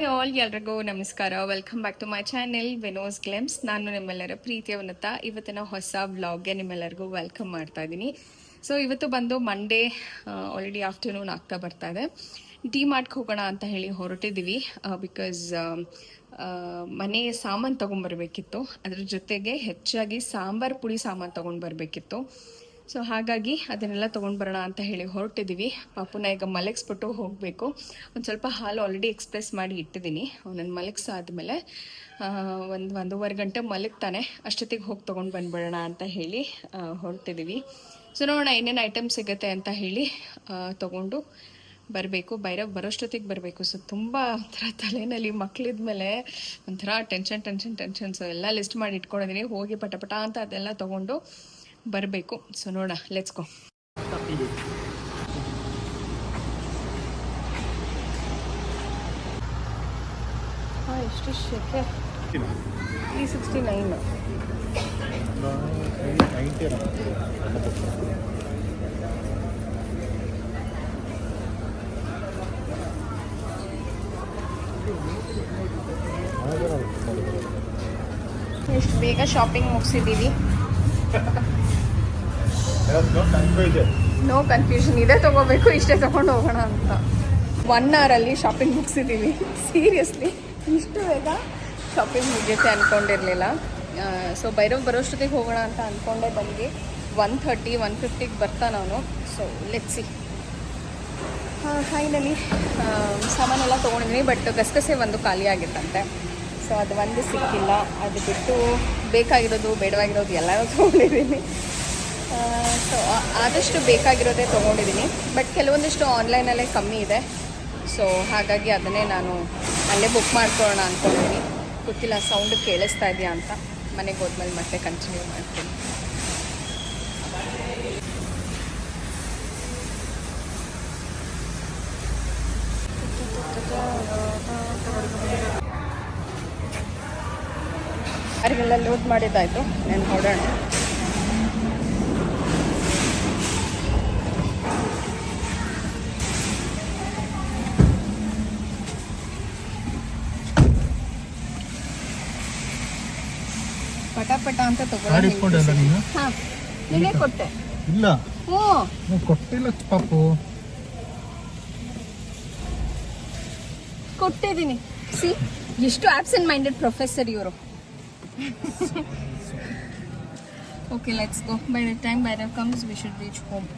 ಎಲ್ರಿಗೂ ನಮಸ್ಕಾರ. Welcome back to my channel venos glimpse. ನಾನು ನಿಮ್ಮೆಲ್ಲರ ಪ್ರೀತಿಯ ಉನ್ನತ. ಇವತ್ತಿನ ಹೊಸ ವ್ಲಾಗ್ಗೆ ನಿಮ್ಮೆಲ್ಲರಿಗೂ ವೆಲ್ಕಮ್ ಮಾಡ್ತಾ ಇದ್ದೀನಿ. ಸೊ ಇವತ್ತು ಬಂದು ಮಂಡೇ, ಆಲ್ರೆಡಿ ಆಫ್ಟರ್ನೂನ್ ಆಗ್ತಾ ಬರ್ತಾ ಇದೆ. ಡಿ-ಮಾರ್ಟ್ಗೆ ಹೋಗೋಣ ಅಂತ ಹೇಳಿ ಹೊರಟಿದ್ದೀವಿ. ಬಿಕಾಸ್ ಮನೆ ಸಾಮಾನು ತೊಗೊಂಡ್ಬರ್ಬೇಕಿತ್ತು. ಅದ್ರ ಜೊತೆಗೆ ಹೆಚ್ಚಾಗಿ ಸಾಂಬಾರ್ ಪುಡಿ ಸಾಮಾನು ತೊಗೊಂಡ್ಬರ್ಬೇಕಿತ್ತು. ಸೊ ಹಾಗಾಗಿ ಅದನ್ನೆಲ್ಲ ತೊಗೊಂಡು ಬರೋಣ ಅಂತ ಹೇಳಿ ಹೊರಟಿದ್ದೀವಿ. ಪಾಪುನ ಈಗ ಮಲಗಿಸ್ಬಿಟ್ಟು ಹೋಗಬೇಕು. ಒಂದು ಸ್ವಲ್ಪ ಹಾಲು ಆಲ್ರೆಡಿ ಎಕ್ಸ್ಪ್ರೆಸ್ ಮಾಡಿ ಇಟ್ಟಿದ್ದೀನಿ. ಅವನನ್ನು ಮಲಗಿಸಾದ್ಮೇಲೆ ಒಂದೂವರೆ ಗಂಟೆ ಮಲಗ್ತಾನೆ. ಅಷ್ಟೊತ್ತಿಗೆ ಹೋಗಿ ತೊಗೊಂಡು ಬಂದ್ಬಿಡೋಣ ಅಂತ ಹೇಳಿ ಹೊರಟಿದ್ದೀವಿ. ಸೊ ನೋಡೋಣ ಏನೇನು ಐಟಮ್ ಸಿಗುತ್ತೆ ಅಂತ ಹೇಳಿ ತೊಗೊಂಡು ಬರಬೇಕು. ಬರೋಷ್ಟೊತ್ತಿಗೆ ಬರಬೇಕು. ಸೊ ತುಂಬ ಒಂಥರ ತಲೆಯಲ್ಲಿ ಮಕ್ಕಳಿದ್ಮೇಲೆ ಒಂಥರ ಟೆನ್ಷನ್. ಸೊ ಎಲ್ಲ ಲಿಸ್ಟ್ ಮಾಡಿ ಇಟ್ಕೊಂಡಿದ್ದೀನಿ. ಹೋಗಿ ಪಟ ಅಂತ ಅದೆಲ್ಲ ತೊಗೊಂಡು ಬರಬೇಕು. ಸೊ ನೋಡೋಣ, ಲೆಟ್ಸ್ ಗೋ. ಎಷ್ಟು ಶೆಕೆ. 369. ಎಷ್ಟು ಬೇಗ ಶಾಪಿಂಗ್ ಮುಗಿಸಿದ್ದೀವಿ. No confusion. ಇದೇ ತಗೋಬೇಕು, ಇಷ್ಟೇ ತಗೊಂಡು ಹೋಗೋಣ ಅಂತ. 1 ಅವರಲ್ಲಿ ಶಾಪಿಂಗ್ ಮುಗಿಸಿದ್ದೀವಿ. ಸೀರಿಯಸ್ಲಿ ಇಷ್ಟು ಬೇಗ ಶಾಪಿಂಗ್ ಮುಗಿಯುತ್ತೆ ಅಂದ್ಕೊಂಡಿರಲಿಲ್ಲ. ಸೊ ಬರೋಷ್ಟೊತ್ತಿಗೆ ಹೋಗೋಣ ಅಂತ ಅಂದ್ಕೊಂಡೆ ಬಂದು 1:30, 1:50ಗೆ ಬರ್ತಾನೆ ಅವನು. So let's see. ಫೈನಲಿ ಸಾಮಾನೆಲ್ಲ ತೊಗೊಂಡಿದ್ದೀನಿ. ಬಟ್ ಗಸಗಸೆ ಒಂದು ಖಾಲಿ ಆಗಿತ್ತಂತೆ. ಸೊ ಅದು ಒಂದು ಸಿಕ್ಕಿಲ್ಲ. ಅದು ಬಿಟ್ಟು ಬೇಕಾಗಿರೋದು ಬೇಡವಾಗಿರೋದು ಎಲ್ಲನೂ ತೊಗೊಂಡಿದ್ದೀನಿ. ಸೊ ಆದಷ್ಟು ಬೇಕಾಗಿರೋದೇ ತೊಗೊಂಡಿದ್ದೀನಿ. ಬಟ್ ಕೆಲವೊಂದಿಷ್ಟು ಆನ್ಲೈನಲ್ಲೇ ಕಮ್ಮಿ ಇದೆ. ಸೊ ಹಾಗಾಗಿ ಅದನ್ನೇ ನಾನು ಅಲ್ಲೇ ಬುಕ್ ಮಾಡ್ಕೊಳ್ಳೋಣ ಅಂದ್ಕೊಂಡಿದ್ದೀನಿ. ಗೊತ್ತಿಲ್ಲ ಸೌಂಡ್ ಕೇಳಿಸ್ತಾ ಇದೆಯಾ ಅಂತ. ಮನೆಗೆ ಹೋದ್ಮೇಲೆ ಮತ್ತೆ ಕಂಟಿನ್ಯೂ ಮಾಡ್ತೀನಿ. ಯಾರಿಗೆಲ್ಲ ಲೋಡ್ ಮಾಡಿದ್ದಾಯಿತು, ನಾನು ಹೊರಡೋಣ. ಪಟ ಅಂತ ತಗೊಂಡು. ಹಾಂ, ನೀನೇ ಕೊಟ್ಟೆ. ಇಲ್ಲ, ಹ್ಞೂ ಕೊಟ್ಟಿಲ್ಲ ಪಾಪು. ಕೊಟ್ಟಿದ್ದೀನಿ. ಸಿ, ಎಷ್ಟು ಆಬ್ಸೆಂಟ್ ಮೈಂಡೆಡ್ ಪ್ರೊಫೆಸರ್ ಇವರು. Okay, let's go. By the time Bhairav comes we should reach home.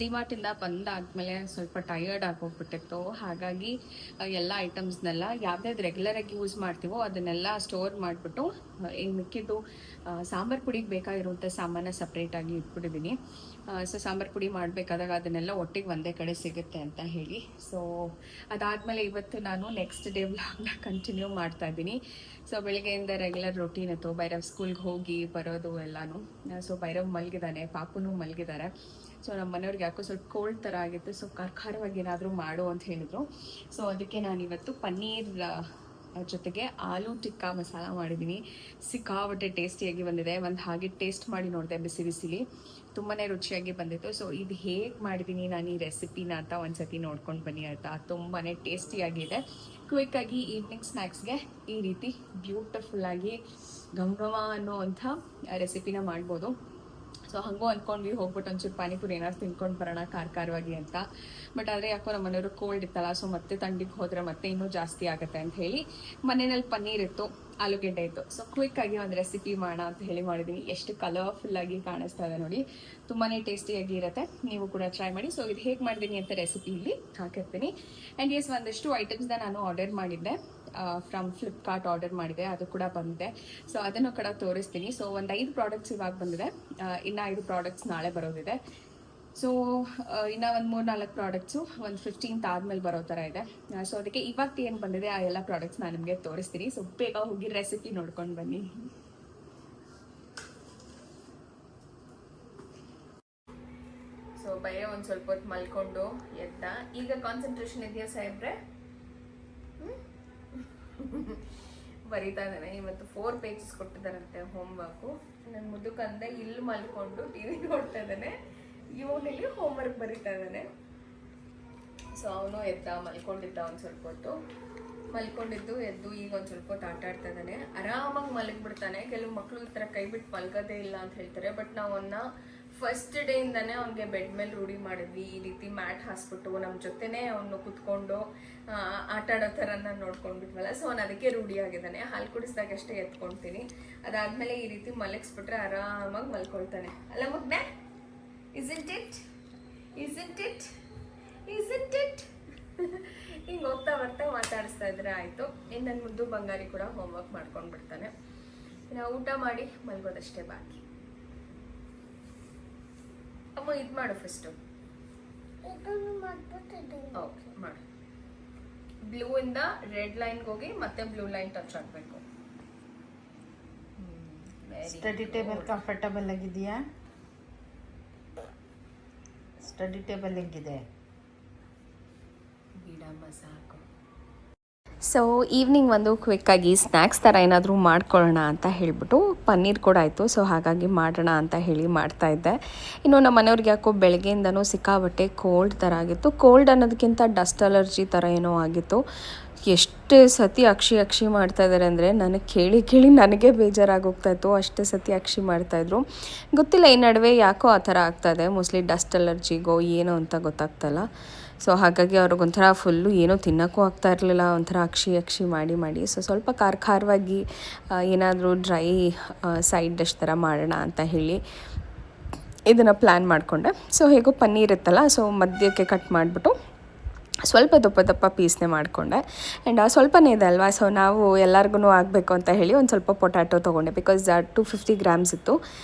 ಡಿ-ಮಾರ್ಟಿಂದ ಬಂದಾದ್ಮೇಲೆ ಸ್ವಲ್ಪ ಟಯರ್ಡ್ ಆಗೋಗ್ಬಿಟ್ಟಿತ್ತು. ಹಾಗಾಗಿ ಎಲ್ಲ ಐಟಮ್ಸ್ನೆಲ್ಲ ಯಾವ್ದಾವ್ದು ರೆಗ್ಯುಲರಾಗಿ ಯೂಸ್ ಮಾಡ್ತೀವೋ ಅದನ್ನೆಲ್ಲ ಸ್ಟೋರ್ ಮಾಡಿಬಿಟ್ಟು ಇನ್ನು ಮಿಕ್ಕಿದ್ದು ಸಾಂಬಾರು ಪುಡಿಗೆ ಬೇಕಾಗಿರುವಂಥ ಸಾಮಾನು ಸಪ್ರೇಟಾಗಿ ಇಟ್ಬಿಟ್ಟಿದ್ದೀನಿ. ಸೊ ಸಾಂಬಾರು ಪುಡಿ ಮಾಡಬೇಕಾದಾಗ ಅದನ್ನೆಲ್ಲ ಒಟ್ಟಿಗೆ ಒಂದೇ ಕಡೆ ಸಿಗುತ್ತೆ ಅಂತ ಹೇಳಿ. ಸೊ ಅದಾದಮೇಲೆ ಇವತ್ತು ನಾನು ನೆಕ್ಸ್ಟ್ ಡೇ ವ್ಲಾಗ್ನ ಕಂಟಿನ್ಯೂ ಮಾಡ್ತಾ ಇದ್ದೀನಿ. ಸೊ ಬೆಳಗ್ಗೆಯಿಂದ ರೆಗ್ಯುಲರ್ ರೊಟೀನ್ ಇತ್ತು. ಭೈರವ್ ಸ್ಕೂಲ್ಗೆ ಹೋಗಿ ಬರೋದು ಎಲ್ಲನೂ. ಸೊ ಭೈರವ್ ಮಲಗಿದ್ದಾನೆ, ಪಾಪುನೂ ಮಲಗಿದ್ದಾರೆ. ಸೊ ನಮ್ಮ ಮನೆಯವ್ರಿಗೆ ಯಾಕೋ ಸ್ವಲ್ಪ ಕೋಲ್ಡ್ ಥರ ಆಗಿತ್ತು. ಸೊ ಖಾರವಾಗಿ ಏನಾದರೂ ಮಾಡು ಅಂತ ಹೇಳಿದ್ರು. ಸೊ ಅದಕ್ಕೆ ನಾನಿವತ್ತು ಪನ್ನೀರ್ ಜೊತೆಗೆ ಆಲೂ ಟಿಕ್ಕಾ ಮಸಾಲ ಮಾಡಿದ್ದೀನಿ. ಸಿಕ್ಕಾಬಟ್ಟೆ ಟೇಸ್ಟಿಯಾಗಿ ಬಂದಿದೆ. ಒಂದು ಹಾಗೆ ಟೇಸ್ಟ್ ಮಾಡಿ ನೋಡಿದೆ ಬಿಸಿಲಿ. ತುಂಬಾ ರುಚಿಯಾಗಿ ಬಂದಿತ್ತು. ಸೊ ಇದು ಹೇಗೆ ಮಾಡಿದ್ದೀನಿ ನಾನು ಈ ರೆಸಿಪಿನ ಅಂತ ಒಂದ್ಸತಿ ನೋಡ್ಕೊಂಡು ಬನ್ನಿ ಆಯಿತಾ. ತುಂಬಾ ಟೇಸ್ಟಿಯಾಗಿದೆ. ಕ್ವಿಕ್ಕಾಗಿ ಈವ್ನಿಂಗ್ ಸ್ನ್ಯಾಕ್ಸ್ಗೆ ಈ ರೀತಿ ಬ್ಯೂಟಿಫುಲ್ಲಾಗಿ ಘಮ ಅನ್ನೋವಂಥ ರೆಸಿಪಿನ ಮಾಡ್ಬೋದು. ಸೊ ಹಂಗೂ ಅಂದ್ಕೊಂಡ್ವಿ ಹೋಗ್ಬಿಟ್ಟು ಒಂಚೂರು ಪಾನಿಪುರಿ ಏನಾದ್ರು ತಿನ್ಕೊಂಡು ಬರೋಣ ಖಾರವಾಗಿ ಅಂತ. ಬಟ್ ಆದರೆ ಯಾಕೋ ನಮ್ಮ ಮನೆಯವರು ಕೋಲ್ಡ್ ಇತ್ತಲ್ಲ. ಸೊ ಮತ್ತೆ ತಂಡಿಗೆ ಹೋದರೆ ಮತ್ತೆ ಇನ್ನೂ ಜಾಸ್ತಿ ಆಗುತ್ತೆ ಅಂತ ಹೇಳಿ ಮನೆಯಲ್ಲಿ ಪನ್ನೀರ್ ಇತ್ತು, ಆಲೂಗೆಡ್ಡೆ ಇತ್ತು. ಸೊ ಕ್ವಿಕ್ಕಾಗಿ ಒಂದು ರೆಸಿಪಿ ಮಾಡೋಣ ಅಂತ ಹೇಳಿ ಮಾಡಿದ್ದೀನಿ. ಎಷ್ಟು ಕಲರ್ಫುಲ್ಲಾಗಿ ಕಾಣಿಸ್ತಾ ಇದೆ ನೋಡಿ. ತುಂಬಾ ಟೇಸ್ಟಿಯಾಗಿ ಇರುತ್ತೆ. ನೀವು ಕೂಡ ಟ್ರೈ ಮಾಡಿ. ಸೊ ಇದು ಹೇಗೆ ಮಾಡಿದ್ದೀನಿ ಅಂತ ರೆಸಿಪಿ ಇಲ್ಲಿ ಹಾಕಿರ್ತೀನಿ. ಆ್ಯಂಡ್ ಎಸ್, ಒಂದಷ್ಟು ಐಟಮ್ಸ್ನ ನಾನು ಆರ್ಡರ್ ಮಾಡಿದ್ದೆ. ಫ್ರಮ್ ಫ್ಲಿಪ್ಕಾರ್ಟ್ ಆರ್ಡರ್ ಮಾಡಿದೆ, ಅದು ಕೂಡ ಬಂದಿದೆ. ಸೊ ಅದನ್ನು ಕೂಡ ತೋರಿಸ್ತೀನಿ. ಸೊ ಒಂದು 5 ಪ್ರಾಡಕ್ಟ್ಸ್ ಇವಾಗ ಬಂದಿದೆ. ಇನ್ನು 5 ಪ್ರಾಡಕ್ಟ್ಸ್ ನಾಳೆ ಬರೋದಿದೆ. ಸೊ ಇನ್ನು ಒಂದು 3-4 ಪ್ರಾಡಕ್ಟ್ಸು ಒಂದು 15th ಆದಮೇಲೆ ಬರೋ ಥರ ಇದೆ. ಸೊ ಅದಕ್ಕೆ ಇವಾಗ ಏನು ಬಂದಿದೆ ಆ ಎಲ್ಲ ಪ್ರಾಡಕ್ಟ್ಸ್ ನಾನು ನಿಮಗೆ ತೋರಿಸ್ತೀನಿ. ಸೊ ಬೇಗ ಹೋಗಿ ರೆಸಿಪಿ ನೋಡ್ಕೊಂಡು ಬನ್ನಿ. ಸೊ ಭಯ ಒಂದು ಸ್ವಲ್ಪ ಹೊತ್ತು ಮಲ್ಕೊಂಡು ಎದ್ದ. ಈಗ ಕಾನ್ಸಂಟ್ರೇಷನ್ ಇದೆಯಾ ಸಾಹೇಬ್ರೆ? ಬರೀತಾ ಇದ್ದಾನೆ. ಇವತ್ತು 4 ಪೇಜಸ್ ಕೊಟ್ಟಿದ್ದಾರಂತೆ ಹೋಮ್ ವರ್ಕು. ನನ್ನ ಮುದುಕಂದೆ ಇಲ್ಲಿ ಮಲ್ಕೊಂಡು ಟಿವಿ ನೋಡ್ತಾ ಇದ್ದಾನೆ. ಇವನಲ್ಲಿ ಹೋಮ್ ವರ್ಕ್ ಬರೀತಾ ಇದ್ದಾನೆ. ಸೊ ಅವನು ಮಲ್ಕೊಂಡಿದ್ದ ಒಂದು ಸ್ವಲ್ಪ ಹೊತ್ತು, ಮಲ್ಕೊಂಡಿದ್ದು ಎದ್ದು ಈಗ ಒಂದು ಸ್ವಲ್ಪ ಹೊತ್ತು ಆಟ ಆಡ್ತಾ ಇದ್ದಾನೆ. ಆರಾಮಾಗಿ ಮಲಗಿಬಿಡ್ತಾನೆ. ಕೆಲವು ಮಕ್ಕಳು ಈ ಥರ ಕೈ ಬಿಟ್ಟು ಮಲ್ಗೋದೇ ಇಲ್ಲ ಅಂತ ಹೇಳ್ತಾರೆ. ಬಟ್ ನಾವು ಅವನ್ನ ಫಸ್ಟ್ ಡೇಯಿಂದನೇ ಅವ್ನಿಗೆ ಬೆಡ್ ಮೇಲೆ ರೂಢಿ ಮಾಡಿದ್ವಿ. ಈ ರೀತಿ ಮ್ಯಾಟ್ ಹಾಸ್ಬಿಟ್ಟು ನಮ್ಮ ಜೊತೆನೇ ಅವನು ಕುತ್ಕೊಂಡು ಆಟ ಆಡೋ ಥರನ ನೋಡ್ಕೊಂಡ್ಬಿಟ್ವಲ್ಲ. ಸೊ ಅವ್ನು ಅದಕ್ಕೆ ರೂಢಿ ಆಗಿದ್ದಾನೆ. ಹಾಲು ಕುಡಿಸಿದಾಗ ಅಷ್ಟೇ ಎತ್ಕೊಳ್ತೀನಿ. ಅದಾದಮೇಲೆ ಈ ರೀತಿ ಮಲಗಿಸ್ಬಿಟ್ರೆ ಆರಾಮಾಗಿ ಮಲ್ಕೊಳ್ತಾನೆ. ಅಲ್ಲ ಮಗ್ನೆ? ಇಸ್ಂಟ್ ಇಟ್ ಹಿಂಗೆ ಹೋಗ್ತಾ ಬರ್ತಾ ಮಾತಾಡಿಸ್ತಾ ಇದ್ರೆ ಆಯಿತು. ಇನ್ನು ನನ್ನ ಮುದ್ದು ಬಂಗಾರಿ ಕೂಡ ಹೋಮ್ವರ್ಕ್ ಮಾಡ್ಕೊಂಡು ಬಿಡ್ತಾನೆ. ಇನ್ನು ಊಟ ಮಾಡಿ ಮಲ್ಗೋದಷ್ಟೇ ಬಾಕಿ. ಅಮ್ಮ ಇದು ಮಾಡು ಫಸ್ಟು. ಓಕೆ ಮಾಡು. ಬ್ಲೂ ಇಂದ ರೆಡ್ ಲೈನ್ಗೆ ಹೋಗಿ ಮತ್ತೆ ಬ್ಲೂ ಲೈನ್ ಟಚ್ ಆಗಬೇಕು. ಸ್ಟಡಿ ಟೇಬಲ್ ಕಂಫರ್ಟಬಲ್ ಆಗಿದೆಯಾ? ಸ್ಟಡಿ ಟೇಬಲ್ ಹೆಂಗಿದೆ? ಬಿಡಮ್ಮ ಸಾಕು. ಸೊ ಈವ್ನಿಂಗ್ ಒಂದು ಕ್ವಿಕ್ಕಾಗಿ ಸ್ನ್ಯಾಕ್ಸ್ ಥರ ಏನಾದರೂ ಮಾಡ್ಕೊಳ್ಳೋಣ ಅಂತ ಹೇಳಿಬಿಟ್ಟು ಪನ್ನೀರ್ ಕೂಡ ಆಯಿತು. ಸೊ ಹಾಗಾಗಿ ಮಾಡೋಣ ಅಂತ ಹೇಳಿ ಮಾಡ್ತಾಯಿದ್ದೆ. ಇನ್ನು ನಮ್ಮ ಮನೆಯವ್ರಿಗೆ ಯಾಕೋ ಬೆಳಗ್ಗೆಯಿಂದನೂ ಸಿಕ್ಕಾಬಟ್ಟೆ ಕೋಲ್ಡ್ ಥರ ಆಗಿತ್ತು. ಕೋಲ್ಡ್ ಅನ್ನೋದಕ್ಕಿಂತ ಡಸ್ಟ್ ಅಲರ್ಜಿ ಥರ ಏನೋ ಆಗಿತ್ತು. ಎಷ್ಟು ಸತಿ ಅಕ್ಷಿ ಮಾಡ್ತಾ ಇದ್ದಾರೆ ಅಂದರೆ ನನಗೆ ಕೇಳಿ ನನಗೆ ಬೇಜಾರಾಗೋಗ್ತಾಯಿತ್ತು. ಅಷ್ಟೇ ಸತಿ ಅಕ್ಷಿ ಮಾಡ್ತಾಯಿದ್ರು. ಗೊತ್ತಿಲ್ಲ ಈ ನಡುವೆ ಯಾಕೋ ಆ ಥರ ಆಗ್ತಾಯಿದೆ. ಮೋಸ್ಟ್ಲಿ ಡಸ್ಟ್ ಅಲರ್ಜಿಗೋ ಏನೋ ಅಂತ ಗೊತ್ತಾಗ್ತಾಯಿಲ್ಲ. ಸೊ ಹಾಗಾಗಿ ಅವ್ರಿಗೊಂಥರ ಫುಲ್ಲು ಏನೂ ತಿನ್ನೋಕ್ಕೂ ಆಗ್ತಾ ಇರಲಿಲ್ಲ. ಒಂಥರ ಅಕ್ಷಿ ಮಾಡಿ ಸೊ ಸ್ವಲ್ಪ ಖಾರವಾಗಿ ಏನಾದರೂ ಡ್ರೈ ಸೈಡ್ ಡಿಶ್ ಥರ ಮಾಡೋಣ ಅಂತ ಹೇಳಿ ಇದನ್ನು ಪ್ಲ್ಯಾನ್ ಮಾಡಿಕೊಂಡೆ. ಸೊ ಹೇಗೋ ಪನ್ನೀರ್ ಇತ್ತಲ್ಲ, ಸೊ ಮಧ್ಯಕ್ಕೆ ಕಟ್ ಮಾಡಿಬಿಟ್ಟು ಸ್ವಲ್ಪ ದಪ್ಪ ಪೀಸ್ನೇ ಮಾಡಿಕೊಂಡೆ. ಆ್ಯಂಡ್ ಸ್ವಲ್ಪನೇ ಇದೆ ಅಲ್ವಾ, ಸೊ ನಾವು ಎಲ್ಲರಿಗೂ ಆಗಬೇಕು ಅಂತ ಹೇಳಿ ಒಂದು ಸ್ವಲ್ಪ ಪೊಟ್ಯಾಟೊ ತೊಗೊಂಡೆ. ಬಿಕಾಸ್ 250 ಗ್ರಾಮ್ಸ್ ಇತ್ತು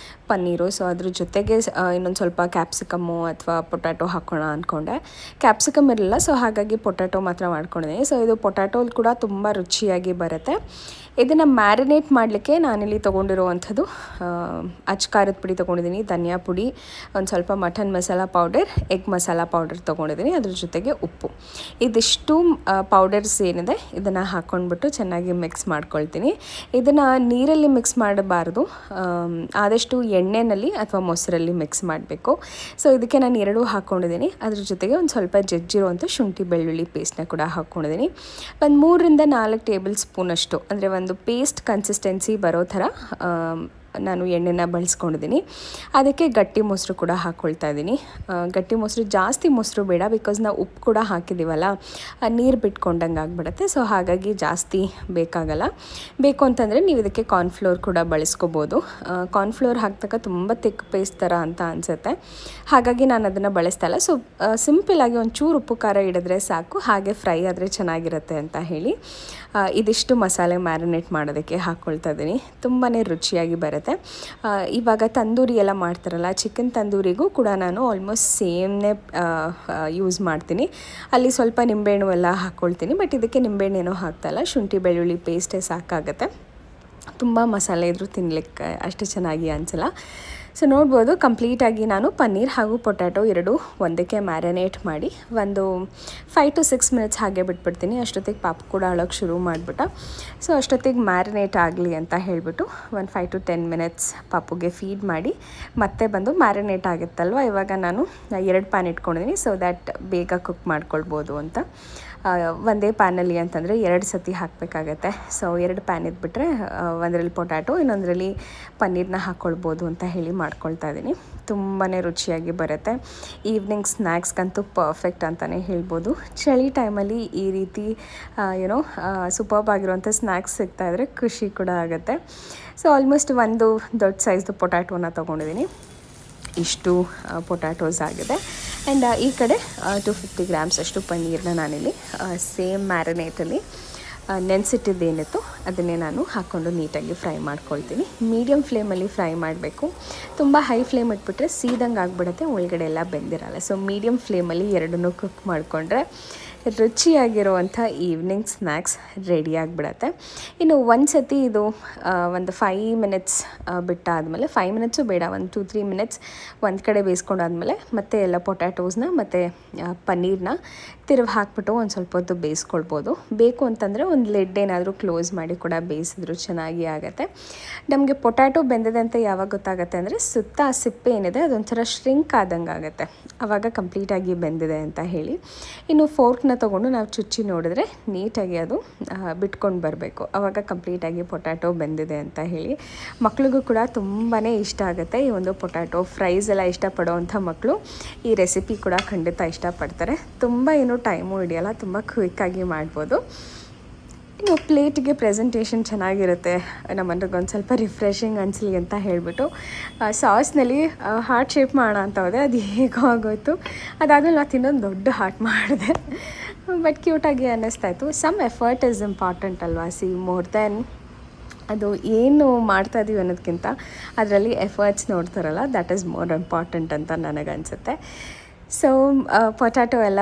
ಪನ್ನೀರು. ಸೊ ಅದ್ರ ಜೊತೆಗೆ ಇನ್ನೊಂದು ಸ್ವಲ್ಪ ಕ್ಯಾಪ್ಸಿಕಮ್ಮು ಅಥವಾ ಪೊಟ್ಯಾಟೊ ಹಾಕೋಣ ಅಂದ್ಕೊಂಡೆ. ಕ್ಯಾಪ್ಸಿಕಮ್ ಇರಲಿಲ್ಲ, ಸೊ ಹಾಗಾಗಿ ಪೊಟ್ಯಾಟೊ ಮಾತ್ರ ಮಾಡ್ಕೊಂಡಿದ್ದೀನಿ. ಸೊ ಇದು ಪೊಟ್ಯಾಟೊ ಕೂಡ ತುಂಬ ರುಚಿಯಾಗಿ ಬರುತ್ತೆ. ಇದನ್ನು ಮ್ಯಾರಿನೇಟ್ ಮಾಡಲಿಕ್ಕೆ ನಾನಿಲ್ಲಿ ತೊಗೊಂಡಿರುವಂಥದ್ದು ಖಾರದ ಪುಡಿ ತೊಗೊಂಡಿದ್ದೀನಿ, ಧನಿಯಾ ಪುಡಿ, ಒಂದು ಸ್ವಲ್ಪ mutton masala powder, egg masala powder ತೊಗೊಂಡಿದ್ದೀನಿ, ಅದ್ರ ಜೊತೆಗೆ ಉಪ್ಪು. ಇದಿಷ್ಟು ಪೌಡರ್ಸ್ ಏನಿದೆ ಇದನ್ನು ಹಾಕ್ಕೊಂಡ್ಬಿಟ್ಟು ಚೆನ್ನಾಗಿ ಮಿಕ್ಸ್ ಮಾಡ್ಕೊಳ್ತೀನಿ. ಇದನ್ನು ನೀರಲ್ಲಿ ಮಿಕ್ಸ್ ಮಾಡಬಾರ್ದು, ಆದಷ್ಟು ಎಣ್ಣೆಯಲ್ಲಿ ಅಥವಾ ಮೊಸರಲ್ಲಿ ಮಿಕ್ಸ್ ಮಾಡಬೇಕು. ಸೊ ಇದಕ್ಕೆ ನಾನು 2 ಹಾಕ್ಕೊಂಡಿದ್ದೀನಿ. ಅದ್ರ ಜೊತೆಗೆ ಒಂದು ಸ್ವಲ್ಪ ಜಜ್ಜಿರುವಂಥ ಶುಂಠಿ ಬೆಳ್ಳುಳ್ಳಿ ಪೇಸ್ಟ್ನ ಕೂಡ ಹಾಕ್ಕೊಂಡಿದ್ದೀನಿ. ಒಂದು 3 ರಿಂದ 4 ಟೇಬಲ್ ಸ್ಪೂನಷ್ಟು, ಅಂದರೆ ಒಂದು ಪೇಸ್ಟ್ ಕನ್ಸಿಸ್ಟೆನ್ಸಿ ಬರೋ ಥರ ನಾನು ಎಣ್ಣೆನ ಬಳಸ್ಕೊಂಡಿದ್ದೀನಿ. ಅದಕ್ಕೆ ಗಟ್ಟಿ ಮೊಸರು ಕೂಡ ಹಾಕ್ಕೊಳ್ತಾ ಇದ್ದೀನಿ. ಗಟ್ಟಿ ಮೊಸರು, ಜಾಸ್ತಿ ಮೊಸರು ಬೇಡ, ಬಿಕಾಸ್ ನಾವು ಉಪ್ಪು ಕೂಡ ಹಾಕಿದ್ದೀವಲ್ಲ, ನೀರು ಬಿಟ್ಕೊಂಡಂಗೆ ಆಗಿಬಿಡುತ್ತೆ. ಸೊ ಹಾಗಾಗಿ ಜಾಸ್ತಿ ಬೇಕಾಗಲ್ಲ. ಬೇಕು ಅಂತಂದರೆ ನೀವು ಇದಕ್ಕೆ ಕಾರ್ನ್ಫ್ಲೋರ್ ಕೂಡ ಬಳಸ್ಕೋಬೋದು. ಕಾರ್ನ್ಫ್ಲೋರ್ ಹಾಕ್ದಾಗ ತುಂಬ ತಿಕ್ ಪೇಸ್ಟ್ ಥರ ಅಂತ ಅನಿಸುತ್ತೆ, ಹಾಗಾಗಿ ನಾನು ಅದನ್ನು ಬಳಸ್ತಾ ಇಲ್ಲ. ಸೊ ಸಿಂಪಲ್ಲಾಗಿ ಒಂಚೂರು ಉಪ್ಪು ಖಾರ ಹಿಡಿದ್ರೆ ಸಾಕು, ಹಾಗೆ ಫ್ರೈ ಆದರೆ ಚೆನ್ನಾಗಿರುತ್ತೆ ಅಂತ ಹೇಳಿ ಇದಿಷ್ಟು ಮಸಾಲೆ ಮ್ಯಾರಿನೇಟ್ ಮಾಡೋದಕ್ಕೆ ಹಾಕ್ಕೊಳ್ತಾ ಇದ್ದೀನಿ. ತುಂಬಾ ರುಚಿಯಾಗಿ ಬರುತ್ತೆ. ಇವಾಗ ತಂದೂರಿ ಎಲ್ಲ ಮಾಡ್ತಾರಲ್ಲ, ಚಿಕನ್ ತಂದೂರಿಗೂ ಕೂಡ ನಾನು ಆಲ್ಮೋಸ್ಟ್ ಸೇಮ್ನೇ ಯೂಸ್ ಮಾಡ್ತೀನಿ. ಅಲ್ಲಿ ಸ್ವಲ್ಪ ನಿಂಬೆಹಣ್ಣು ಎಲ್ಲ ಹಾಕ್ಕೊಳ್ತೀನಿ, ಬಟ್ ಇದಕ್ಕೆ ನಿಂಬೆಹಣ್ಣೇನೋ ಹಾಕ್ತಾಯಿಲ್ಲ, ಶುಂಠಿ ಬೆಳ್ಳುಳ್ಳಿ ಪೇಸ್ಟೇ ಸಾಕಾಗುತ್ತೆ. ತುಂಬ ಮಸಾಲೆ ಇದ್ರೂ ತಿನ್ನಲಿಕ್ಕೆ ಅಷ್ಟು ಚೆನ್ನಾಗಿ ಅನಿಸಲ್ಲ. ಸೊ ನೋಡ್ಬೋದು, ಕಂಪ್ಲೀಟಾಗಿ ನಾನು ಪನ್ನೀರ್ ಹಾಗೂ ಪೊಟ್ಯಾಟೊ 2 ಒಂದಕ್ಕೆ ಮ್ಯಾರಿನೇಟ್ ಮಾಡಿ ಒಂದು 5 to 6 ಮಿನಿಟ್ಸ್ ಹಾಗೆ ಬಿಟ್ಬಿಡ್ತೀನಿ. ಅಷ್ಟೊತ್ತಿಗೆ ಪಾಪು ಕೂಡ ಅಳೋಕ್ಕೆ ಶುರು ಮಾಡಿಬಿಟ್ಟ. ಸೊ ಅಷ್ಟೊತ್ತಿಗೆ ಮ್ಯಾರಿನೇಟ್ ಆಗಲಿ ಅಂತ ಹೇಳಿಬಿಟ್ಟು ಒಂದು 5 to 10 ಮಿನಿಟ್ಸ್ ಪಾಪುಗೆ ಫೀಡ್ ಮಾಡಿ ಮತ್ತೆ ಬಂದು ಮ್ಯಾರಿನೇಟ್ ಆಗುತ್ತಲ್ವ, ಇವಾಗ ನಾನು 2 ಪ್ಯಾನ್ ಇಟ್ಕೊಂಡಿದ್ದೀನಿ. ಸೊ ದ್ಯಾಟ್ ಬೇಗ ಕುಕ್ ಮಾಡ್ಕೊಳ್ಬೋದು ಅಂತ. ಒಂದೇ ಪ್ಯಾನಲ್ಲಿ ಅಂತಂದರೆ 2 ಸತಿ ಹಾಕಬೇಕಾಗತ್ತೆ. ಸೊ 2 ಪ್ಯಾನ್ ಇದ್ಬಿಟ್ರೆ ಒಂದರಲ್ಲಿ ಪೊಟ್ಯಾಟೊ, ಇನ್ನೊಂದರಲ್ಲಿ ಪನ್ನೀರನ್ನ ಹಾಕ್ಕೊಳ್ಬೋದು ಅಂತ ಹೇಳಿ ಮಾಡ್ಕೊಳ್ತಾ ಇದ್ದೀನಿ. ತುಂಬಾ ರುಚಿಯಾಗಿ ಬರುತ್ತೆ. ಈವ್ನಿಂಗ್ ಸ್ನ್ಯಾಕ್ಸ್ಗಂತೂ ಪರ್ಫೆಕ್ಟ್ ಅಂತಲೇ ಹೇಳ್ಬೋದು. ಚಳಿ ಟೈಮಲ್ಲಿ ಈ ರೀತಿ ಸೂಪರ್ಬ್ ಆಗಿರುವಂಥ ಸ್ನ್ಯಾಕ್ಸ್ ಸಿಗ್ತಾಯಿದ್ರೆ ಖುಷಿ ಕೂಡ ಆಗುತ್ತೆ. ಸೊ ಆಲ್ಮೋಸ್ಟ್ ಒಂದು ದೊಡ್ಡ ಸೈಜ್ದು ಪೊಟ್ಯಾಟೋನ ತೊಗೊಂಡಿದ್ದೀನಿ. ಇಷ್ಟು ಪೊಟ್ಯಾಟೋಸ್ ಆಗಿದೆ. ಆ್ಯಂಡ್ ಈ ಕಡೆ 250 ಗ್ರಾಮ್ಸ್ ಅಷ್ಟು ಪನ್ನೀರನ್ನ ನಾನಿಲ್ಲಿ ಸೇಮ್ ಮ್ಯಾರಿನೇಟಲ್ಲಿ ನೆನೆಸಿಟ್ಟಿದ್ದೇನಿತ್ತು ಅದನ್ನೇ ನಾನು ಹಾಕ್ಕೊಂಡು ನೀಟಾಗಿ ಫ್ರೈ ಮಾಡ್ಕೊಳ್ತೀನಿ. ಮೀಡಿಯಮ್ ಫ್ಲೇಮಲ್ಲಿ ಫ್ರೈ ಮಾಡಬೇಕು. ತುಂಬ ಹೈ ಫ್ಲೇಮ್ ಇಟ್ಬಿಟ್ರೆ ಸೀದಂಗೆ ಆಗಿಬಿಡುತ್ತೆ, ಒಳಗಡೆ ಎಲ್ಲ ಬೆಂದಿರಲ್ಲ. ಸೊ ಮೀಡಿಯಮ್ ಫ್ಲೇಮಲ್ಲಿ ಎರಡನ್ನೂ ಕುಕ್ ಮಾಡಿಕೊಂಡ್ರೆ ರುಚಿಯಾಗಿರುವಂಥ ಈವ್ನಿಂಗ್ ಸ್ನ್ಯಾಕ್ಸ್ ರೆಡಿ ಆಗಿಬಿಡತ್ತೆ. ಇನ್ನು ಒಂದು ಸತಿ ಇದು ಒಂದು 5 ಮಿನಿಟ್ಸ್ ಬಿಟ್ಟಾದಮೇಲೆ, 5 ಮಿನಿಟ್ಸು ಬೇಡ, ಒಂದು 2-3 ಮಿನಿಟ್ಸ್ ಒಂದು ಕಡೆ ಬೇಯಿಸ್ಕೊಂಡಾದ್ಮೇಲೆ ಮತ್ತೆ ಎಲ್ಲ ಪೊಟ್ಯಾಟೋಸ್ನ ಮತ್ತು ಪನ್ನೀರನ್ನ ತಿರುವಿ ಹಾಕ್ಬಿಟ್ಟು ಒಂದು ಸ್ವಲ್ಪ ಹೊತ್ತು ಬೇಯಿಸ್ಕೊಳ್ಬೋದು. ಬೇಕು ಅಂತಂದರೆ ಒಂದು ಲಿಡ್ ಏನಾದರೂ ಕ್ಲೋಸ್ ಮಾಡಿ ಕೂಡ ಬೇಯಿಸಿದ್ರು ಚೆನ್ನಾಗಿ ಆಗುತ್ತೆ. ನಮಗೆ ಪೊಟ್ಯಾಟೊ ಬೆಂದಿದೆ ಅಂತ ಯಾವಾಗ ಗೊತ್ತಾಗುತ್ತೆ ಅಂದರೆ ಸುತ್ತ ಆ ಸಿಪ್ಪೆ ಏನಿದೆ ಅದೊಂಥರ ಶ್ರಿಂಕ್ ಆದಂಗೆ ಆಗುತ್ತೆ, ಆವಾಗ ಕಂಪ್ಲೀಟಾಗಿ ಬೆಂದಿದೆ ಅಂತ ಹೇಳಿ. ಇನ್ನು ಫೋರ್ಕ್ನ ತೊಗೊಂಡು ನಾವು ಚುಚ್ಚಿ ನೋಡಿದ್ರೆ ನೀಟಾಗಿ ಅದು ಬಿಟ್ಕೊಂಡು ಬರಬೇಕು, ಆವಾಗ ಕಂಪ್ಲೀಟಾಗಿ ಪೊಟ್ಯಾಟೊ ಬೆಂದಿದೆ ಅಂತ ಹೇಳಿ. ಮಕ್ಳಿಗೂ ಕೂಡ ತುಂಬಾ ಇಷ್ಟ ಆಗುತ್ತೆ ಈ ಒಂದು ಪೊಟ್ಯಾಟೊ ಫ್ರೈಸ್ ಎಲ್ಲ ಇಷ್ಟಪಡೋವಂಥ ಮಕ್ಕಳು ಈ ರೆಸಿಪಿ ಕೂಡ ಖಂಡಿತ ಇಷ್ಟಪಡ್ತಾರೆ. ತುಂಬ ಏನು ಟೈಮು ಹಿಡಿಯಲ್ಲ, ತುಂಬ ಕ್ವಿಕ್ಕಾಗಿ ಮಾಡ್ಬೋದು. ಇನ್ನು ಪ್ಲೇಟಿಗೆ ಪ್ರೆಸೆಂಟೇಷನ್ ಚೆನ್ನಾಗಿರುತ್ತೆ, ನಮ್ಮನ್ರಿಗೆ ಒಂದು ಸ್ವಲ್ಪ ರಿಫ್ರೆಶಿಂಗ್ ಅನಿಸ್ಲಿ ಅಂತ ಹೇಳಿಬಿಟ್ಟು ಸಾಸ್ನಲ್ಲಿ ಹಾರ್ಟ್ ಶೇಪ್ ಮಾಡೋಣ ಅಂತ ಹೋದೆ, ಅದು ಹೇಗೋ ಆಗೋಯ್ತು. ಅದಾದಮೇಲೆ ನಾನು ಇನ್ನೊಂದು ದೊಡ್ಡ ಹಾರ್ಟ್ ಮಾಡಿದೆ, ಬಟ್ ಕ್ಯೂಟಾಗಿ ಅನ್ನಿಸ್ತಾಯಿತ್ತು. ಸಮ್ ಎಫರ್ಟ್ ಈಸ್ ಇಂಪಾರ್ಟೆಂಟ್ ಅಲ್ವಾ, ಸಿ ಮೋರ್ ದೆನ್ ಅದು ಏನು ಮಾಡ್ತಾಯಿದ್ದೀವಿ ಅನ್ನೋದಕ್ಕಿಂತ ಅದರಲ್ಲಿ ಎಫರ್ಟ್ಸ್ ನೋಡ್ತಾರಲ್ಲ, ದ್ಯಾಟ್ ಈಸ್ ಮೋರ್ ಇಂಪಾರ್ಟೆಂಟ್ ಅಂತ ನನಗನ್ಸುತ್ತೆ. ಸೊ ಪೊಟ್ಯಾಟೊ ಎಲ್ಲ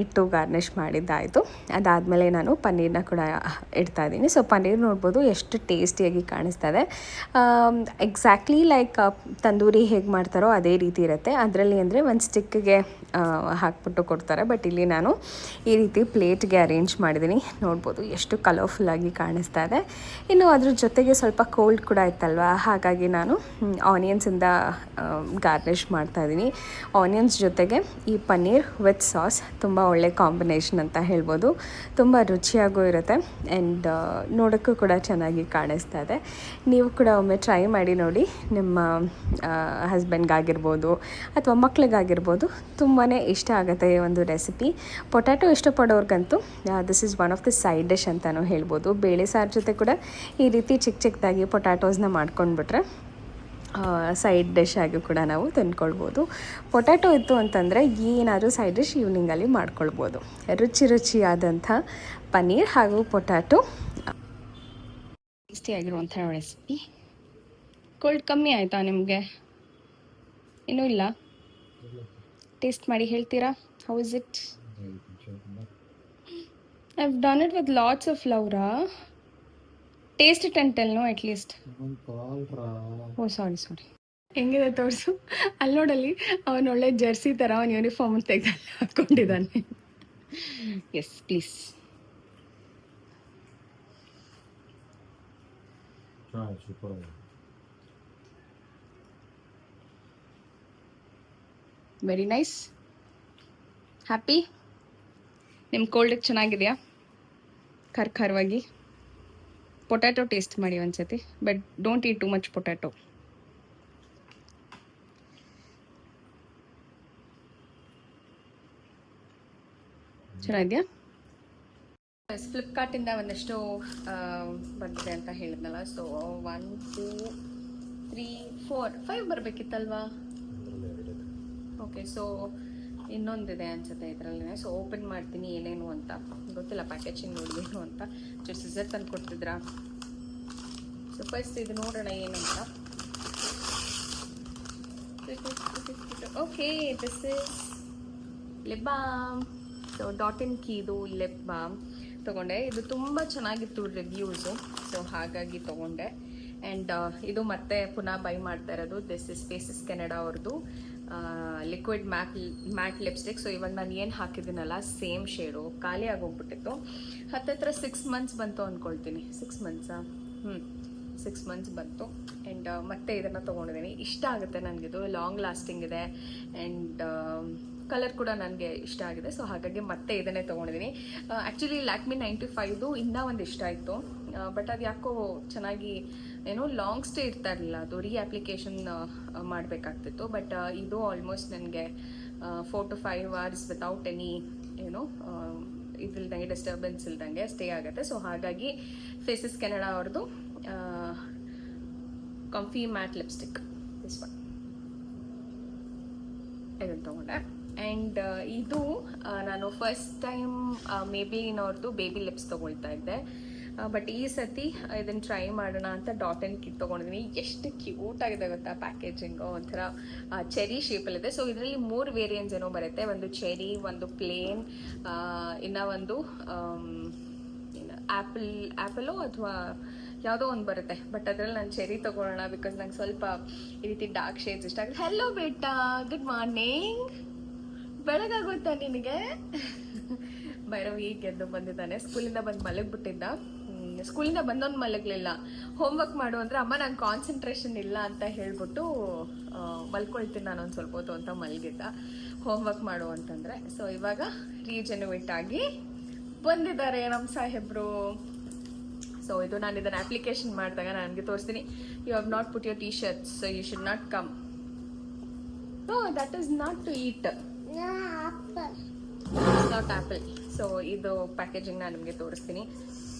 ಇಟ್ಟು ಗಾರ್ನಿಷ್ ಮಾಡಿದ್ದಾಯಿತು. ಅದಾದಮೇಲೆ ನಾನು ಪನ್ನೀರನ್ನ ಕೂಡ ಇಡ್ತಾಯಿದ್ದೀನಿ. ಸೊ ಪನ್ನೀರ್ ನೋಡ್ಬೋದು ಎಷ್ಟು ಟೇಸ್ಟಿಯಾಗಿ ಕಾಣಿಸ್ತಾ ಇದೆ. ಎಕ್ಸಾಕ್ಟ್ಲಿ ಲೈಕ್ ತಂದೂರಿ ಹೇಗೆ ಮಾಡ್ತಾರೋ ಅದೇ ರೀತಿ ಇರುತ್ತೆ. ಅದರಲ್ಲಿ ಅಂದರೆ ಒಂದು ಸ್ಟಿಕ್ಗೆ ಹಾಕ್ಬಿಟ್ಟು ಕೊಡ್ತಾರೆ, ಬಟ್ ಇಲ್ಲಿ ನಾನು ಈ ರೀತಿ ಪ್ಲೇಟ್ಗೆ ಅರೇಂಜ್ ಮಾಡಿದ್ದೀನಿ. ನೋಡ್ಬೋದು ಎಷ್ಟು ಕಲರ್ಫುಲ್ಲಾಗಿ ಕಾಣಿಸ್ತಾ ಇದೆ. ಇನ್ನು ಅದ್ರ ಜೊತೆಗೆ ಸ್ವಲ್ಪ ಕೋಲ್ಡ್ ಕೂಡ ಇತ್ತಲ್ವ, ಹಾಗಾಗಿ ನಾನು ಆನಿಯನ್ಸಿಂದ ಗಾರ್ನಿಷ್ ಮಾಡ್ತಾಯಿದ್ದೀನಿ. ಆನಿಯನ್ಸ್ ಜೊತೆಗೆ ಈ ಪನ್ನೀರ್ ವಿತ್ ಸಾಸ್ ತುಂಬ ಒಳ್ಳೆ ಕಾಂಬಿನೇಷನ್ ಅಂತ ಹೇಳ್ಬೋದು. ತುಂಬ ರುಚಿಯಾಗೂ ಇರುತ್ತೆ ಆ್ಯಂಡ್ ನೋಡೋಕ್ಕೂ ಕೂಡ ಚೆನ್ನಾಗಿ ಕಾಣಿಸ್ತಾ ಇದೆ. ನೀವು ಕೂಡ ಒಮ್ಮೆ ಟ್ರೈ ಮಾಡಿ ನೋಡಿ, ನಿಮ್ಮ ಹಸ್ಬೆಂಡ್ಗಾಗಿರ್ಬೋದು ಅಥವಾ ಮಕ್ಳಿಗಾಗಿರ್ಬೋದು ತುಂಬಾ ಇಷ್ಟ ಆಗುತ್ತೆ ಈ ಒಂದು ರೆಸಿಪಿ. ಪೊಟ್ಯಾಟೊ ಇಷ್ಟಪಡೋರ್ಗಂತೂ this is one of the side dish ಅಂತಲೂ ಹೇಳ್ಬೋದು. ಬೇಳೆ ಸಾರು ಜೊತೆ ಕೂಡ ಈ ರೀತಿ ಚಿಕ್ಕ ಚಿಕ್ಕದಾಗಿ ಪೊಟ್ಯಾಟೋಸ್ನ ಮಾಡ್ಕೊಂಡ್ಬಿಟ್ರೆ ಸೈಡ್ ಡಿಶ್ ಆಗಿ ಕೂಡ ನಾವು ತಂದ್ಕೊಳ್ಬೋದು. ಪೊಟ್ಯಾಟೊ ಇತ್ತು ಅಂತಂದರೆ ಏನಾದರೂ ಸೈಡ್ ಡಿಶ್ ಈವ್ನಿಂಗಲ್ಲಿ ಮಾಡ್ಕೊಳ್ಬೋದು. ರುಚಿಯಾದಂಥ ಪನ್ನೀರ್ ಹಾಗೂ ಪೊಟ್ಯಾಟೊ ಟೇಸ್ಟಿಯಾಗಿರುವಂಥ ರೆಸಿಪಿ. ಕೋಲ್ಡ್ ಕಮ್ಮಿ ಆಯಿತಾ ನಿಮಗೆ? ಇನ್ನೂ ಇಲ್ಲ? ಟೇಸ್ಟ್ ಮಾಡಿ ಹೇಳ್ತೀರಾ how is it? I have done it with lots of ಲವ್ರಾ. Taste it and tell no at least. Oh sari ಹೆಂಗಿದೆ ತೋರಿಸು. ಅಲ್ಲಿ ನೋಡಲ್ಲಿ ಅವನು ಒಳ್ಳೆ ಜರ್ಸಿ ಥರ ಅವನ ಯೂನಿಫಾರ್ಮ್ ತೆಗೆದು ಹಾಕ್ಕೊಂಡಿದ್ದಾನೆ. Yes please. Very nice. Happy? ನಿಮ್ಮ ಕೋಲ್ಡಿಗೆ ಚೆನ್ನಾಗಿದೆಯಾ? ಖಾರವಾಗಿ ಪೊಟ್ಯಾಟೊ ಟೇಸ್ಟ್ ಮಾಡಿ ಒಂದ್ಸತಿ, but don't eat too much potato. ಚೆನ್ನಾಗಿದೆಯಾ? ಫ್ಲಿಪ್ಕಾರ್ಟಿಂದ ಒಂದಷ್ಟು ಬಂದಿದೆ ಅಂತ ಹೇಳಿದ್ನಲ್ಲ. ಸೊ 1 2 3 4 5 ಬರಬೇಕಿತ್ತಲ್ವಾ? ಓಕೆ, ಸೊ ಇನ್ನೊಂದಿದೆ ಅನ್ಸುತ್ತೆ ಇದರಲ್ಲೇ. ಸೊ ಓಪನ್ ಮಾಡ್ತೀನಿ ಏನೇನು ಅಂತ. ಗೊತ್ತಿಲ್ಲ ಪ್ಯಾಕೇಜಿಂಗ್ ನೋಡಿ ಏನು ಅಂತ. ಸಿಸರ್ ತಂದು ಕೊಡ್ತಿದ್ರಾ? ಸೊ ಫಸ್ಟ್ ಇದು ನೋಡೋಣ ಏನು ಅಂತ. Okay, this is lip balm. So ಡಾಟಿನ್ ಕೀದು ಲಿಪ್ ಬಾಮ್ ತೊಗೊಂಡೆ. ಇದು ತುಂಬ ಚೆನ್ನಾಗಿತ್ತು ರಿವ್ಯೂಸು, ಸೊ ಹಾಗಾಗಿ ತೊಗೊಂಡೆ. ಆ್ಯಂಡ್ ಇದು ಮತ್ತೆ ಪುನಃ ಬೈ ಮಾಡ್ತಾ ಇರೋದು. ದಿಸ್ ಇಸ್ ಫೇಸಸ್ ಕೆನಡಾ ಅವ್ರದ್ದು ಲಿಕ್ವಿಡ್ ಮ್ಯಾಟ್ ಲಿಪ್ಸ್ಟಿಕ್. ಸೊ ಇವಾಗ ನಾನು ಏನು ಹಾಕಿದ್ದೀನಲ್ಲ ಸೇಮ್ ಶೇಡು ಖಾಲಿ ಆಗೋಗ್ಬಿಟ್ಟಿತ್ತು. ಹತ್ತತ್ರ 6 ಮಂತ್ಸ್ ಬಂತು ಅಂದ್ಕೊಳ್ತೀನಿ. 6 ಮಂತ್ಸಾ? 6 ಮಂತ್ಸ್ ಬಂತು. ಆ್ಯಂಡ್ ಮತ್ತೆ ಇದನ್ನು ತೊಗೊಂಡಿದ್ದೀನಿ. ಇಷ್ಟ ಆಗುತ್ತೆ ನನಗಿದು, ಲಾಂಗ್ ಲಾಸ್ಟಿಂಗ್ ಇದೆ ಆ್ಯಂಡ್ ಕಲರ್ ಕೂಡ ನನಗೆ ಇಷ್ಟ ಆಗಿದೆ. ಸೊ ಹಾಗಾಗಿ ಮತ್ತೆ ಇದನ್ನೇ ತೊಗೊಂಡಿದ್ದೀನಿ. ಆ್ಯಕ್ಚುಲಿ ಲ್ಯಾಕ್ಮಿ 95 ಇನ್ನೂ ಒಂದು ಇಷ್ಟ ಆಯಿತು, ಬಟ್ ಅದು ಯಾಕೋ ಚೆನ್ನಾಗಿ ಏನೋ ಲಾಂಗ್ ಸ್ಟೇ ಇರ್ತಾ ಇರಲಿಲ್ಲ, ಅದು ಅಪ್ಲಿಕೇಶನ್ ಮಾಡಬೇಕಾಗ್ತಿತ್ತು. ಬಟ್ ಇದು ಆಲ್ಮೋಸ್ಟ್ ನನಗೆ 4 to 5 hours ವಿತೌಟ್ ಎನಿ ಏನೋ ಇದಿಲ್ದಂಗೆ ಡಿಸ್ಟರ್ಬೆನ್ಸ್ ಇಲ್ದಂಗೆ ಸ್ಟೇ ಆಗುತ್ತೆ. ಸೊ ಹಾಗಾಗಿ ಫೇಸಸ್ ಕೆನಡಾ ಅವ್ರದ್ದು ಕಂಫಿ ಮ್ಯಾಟ್ ಲಿಪ್ಸ್ಟಿಕ್ ದಿಸ್ ಒನ್ ಇದನ್ನು ತೊಗೊಂಡೆ. ಆ್ಯಂಡ್ ಇದು ನಾನು ಫಸ್ಟ್ ಟೈಮ್ ಮೇಬಿಲಿನವ್ರದ್ದು ಬೇಬಿ ಲಿಪ್ಸ್ ತೊಗೊಳ್ತಾ ಇದ್ದೆ, ಬಟ್ ಈ ಸತಿ ಇದನ್ನು ಟ್ರೈ ಮಾಡೋಣ ಅಂತ ಡಾಟ್ ಆ್ಯಂಡ್ ಕಿಟ್ ತೊಗೊಂಡಿದ್ದೀನಿ. ಎಷ್ಟು ಕ್ಯೂಟ್ ಆಗಿದೆ ಗೊತ್ತಾ ಪ್ಯಾಕೇಜಿಂಗು, ಒಂಥರ ಚೆರಿ ಶೇಪಲ್ಲಿದೆ. ಸೊ ಇದರಲ್ಲಿ 3 ವೇರಿಯಂಟ್ಸ್ ಏನೋ ಬರುತ್ತೆ. ಒಂದು ಚೆರಿ, ಒಂದು ಪ್ಲೇನ್, ಇನ್ನು ಒಂದು ಆ್ಯಪಲು ಅಥವಾ ಯಾವುದೋ ಒಂದು ಬರುತ್ತೆ. ಬಟ್ ಅದರಲ್ಲಿ ನಾನು ಚೆರಿ ತೊಗೊಳ್ಳೋಣ ಬಿಕಾಸ್ ನಂಗೆ ಸ್ವಲ್ಪ ಈ ರೀತಿ ಡಾರ್ಕ್ ಶೇಡ್ಸ್ ಇಷ್ಟ ಆಗುತ್ತೆ. ಹೆಲೋ ಬೇಟಾ, ಗುಡ್ ಮಾರ್ನಿಂಗ್. ಬೆಳಗಾಗುತ್ತಾ ನಿನಗೆ? ಭೈರವ್ ಈಗ ಎದ್ದು ಬಂದಿದ್ದಾನೆ. ಸ್ಕೂಲಿಂದ ಬಂದು ಮಲಗಿಬಿಟ್ಟಿದ್ದ. ಸ್ಕೂಲಿಂದ ಬಂದವನು ಮಲಗಲಿಲ್ಲ. ಹೋಮ್ವರ್ಕ್ ಮಾಡು ಅಂದರೆ ಅಮ್ಮ ನಂಗೆ ಕಾನ್ಸಂಟ್ರೇಷನ್ ಇಲ್ಲ ಅಂತ ಹೇಳ್ಬಿಟ್ಟು ಮಲ್ಕೊಳ್ತೀನಿ ನಾನು ಒಂದು ಸ್ವಲ್ಪ ಹೊತ್ತು ಅಂತ ಮಲಗಿದ್ದ. ಹೋಮ್ವರ್ಕ್ ಮಾಡು ಅಂತಂದರೆ. ಸೊ ಇವಾಗ ರೀಜೆನ್ಯುವೇಟ್ ಆಗಿ ಬಂದಿದ್ದಾರೆ ನಮ್ಮ ಸಾಹೇಬ್ರು. ಸೊ ಇದು ನಾನು ಇದನ್ನು ಅಪ್ಲಿಕೇಶನ್ ಮಾಡಿದಾಗ ನನಗೆ ತೋರಿಸ್ತೀನಿ. You have not put your t-shirts, so you should not come. No, that is not to eat. It's not apple. So ಇದು ಪ್ಯಾಕೇಜಿಂಗ್ ನಾನು ನಿಮಗೆ ತೋರಿಸ್ತೀನಿ.